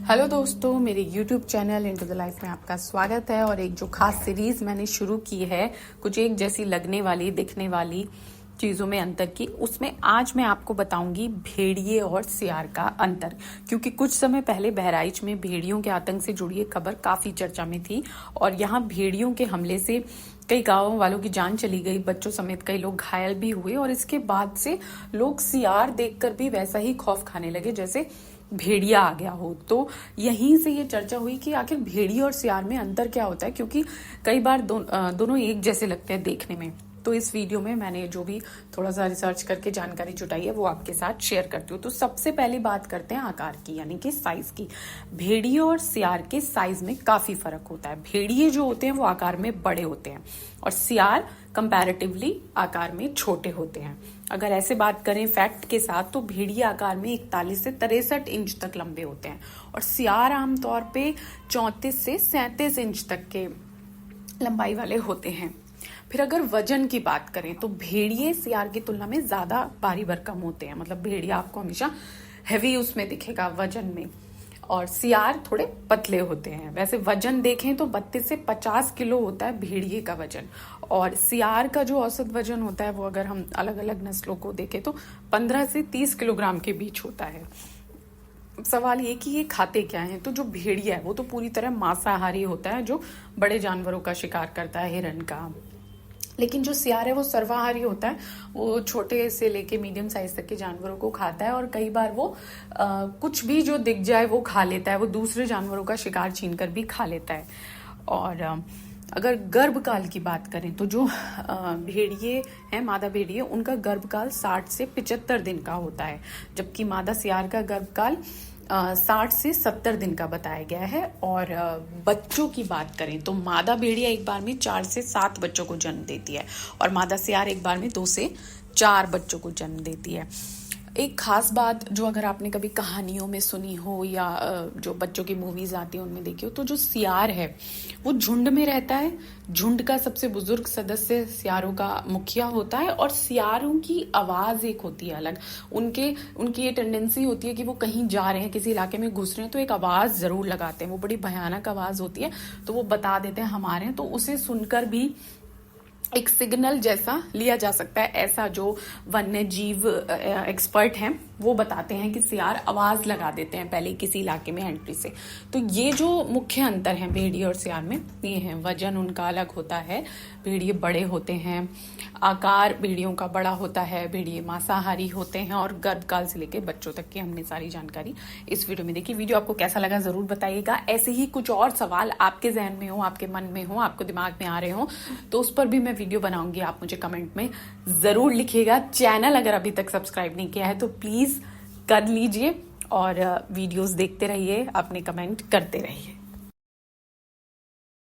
Hello दोस्तों, मेरे YouTube channel into the life में आपका स्वागत है। और एक जो खास सीरीज मैंने शुरू की है, कुछ एक जैसी लगने वाली दिखने वाली चीज़ों में अंतर की, उसमें आज मैं आपको बताऊंगी भेड़िए और सियार का अंतर। क्योंकि कुछ समय पहले बहराइच में भेड़ियों के आतंक से जुड़ी एक खबर काफ़ी चर्चा में थी और यहाँ भेड़ियों के हमले से कई गांवों वालों की जान चली गई, बच्चों समेत कई लोग घायल भी हुए। और इसके बाद से लोग सियार देखकर भी वैसा ही खौफ खाने लगे जैसे भेड़िया आ गया हो। तो यहीं से ये चर्चा हुई कि आखिर भेड़िया और सियार में अंतर क्या होता है, क्योंकि कई बार दोनों एक जैसे लगते हैं देखने में। तो इस वीडियो में मैंने जो भी थोड़ा सा रिसर्च करके जानकारी जुटाई है वो आपके साथ शेयर करती हूँ। तो सबसे पहले बात करते हैं आकार की, यानी कि साइज की। भेड़िए और सियार के साइज में काफी फर्क होता है। भेड़िए जो होते हैं वो आकार में बड़े होते हैं और सियार कंपैरेटिवली आकार में छोटे होते हैं। अगर ऐसे बात करें फैक्ट के साथ, तो भेड़िए आकार में 41 से 63 इंच तक लंबे होते हैं और सियार आमतौर पे 34 से 37 इंच तक के लंबाई वाले होते हैं। फिर अगर वजन की बात करें तो भेड़िए सियार की तुलना में ज्यादा भारी भरकम होते हैं। मतलब भेड़िया आपको हमेशा हैवी उसमें दिखेगा वजन में, और सियार थोड़े पतले होते हैं। वैसे वजन देखें तो 32 से 50 किलो होता है भेड़िए का वजन, और सियार का जो औसत वजन होता है वो अगर हम अलग अलग नस्लों को देखें तो 15 से 30 किलोग्राम के बीच होता है। सवाल ये कि ये खाते क्या हैं। तो जो भेड़िया है वो तो पूरी तरह मांसाहारी होता है, जो बड़े जानवरों का शिकार करता है, हिरण का। लेकिन जो सियार है वो सर्वाहारी होता है, वो छोटे से लेके मीडियम साइज तक के जानवरों को खाता है और कई बार वो कुछ भी जो दिख जाए वो खा लेता है। वो दूसरे जानवरों का शिकार छीनकर भी खा लेता है। और अगर गर्भकाल की बात करें तो जो भेड़िए हैं, मादा भेड़िए, उनका गर्भकाल 60 से 75 दिन का होता है, जबकि मादा सियार का गर्भकाल 60 से 70 दिन का बताया गया है। और बच्चों की बात करें तो मादा भेड़िया एक बार में 4 से 7 बच्चों को जन्म देती है और मादा सियार एक बार में 2 से 4 बच्चों को जन्म देती है। एक खास बात जो अगर आपने कभी कहानियों में सुनी हो या जो बच्चों की मूवीज आती है उनमें देखी हो, तो जो सियार है वो झुंड में रहता है। झुंड का सबसे बुजुर्ग सदस्य सियारों का मुखिया होता है और सियारों की आवाज एक होती है अलग। उनकी ये टेंडेंसी होती है कि वो कहीं जा रहे हैं, किसी इलाके में घुस रहे हैं तो एक आवाज जरूर लगाते हैं। वो बड़ी भयानक आवाज होती है, तो वो बता देते हैं हमारे हैं, तो उसे सुनकर भी एक सिग्नल जैसा लिया जा सकता है। ऐसा जो वन्य जीव एक्सपर्ट हैं वो बताते हैं कि सियार आवाज लगा देते हैं पहले किसी इलाके में एंट्री से। तो ये जो मुख्य अंतर है भेड़िए और सियार में, ये है वजन उनका अलग होता है। भेड़िए बड़े होते हैं, आकार भेड़ियों का बड़ा होता है, भेड़िए मांसाहारी होते हैं और गर्भकाल से लेकर बच्चों तक की हमने सारी जानकारी इस वीडियो में देखी। वीडियो आपको कैसा लगा जरूर बताइएगा। ऐसे ही कुछ और सवाल आपके जहन में हो, आपके मन में हो, आपको दिमाग में आ रहे हो, तो उस पर भी मैं वीडियो बनाऊंगी। आप मुझे कमेंट में जरूर लिखिएगा। चैनल अगर अभी तक सब्सक्राइब नहीं किया है तो प्लीज कर लीजिए और वीडियोस देखते रहिए, अपने कमेंट करते रहिए।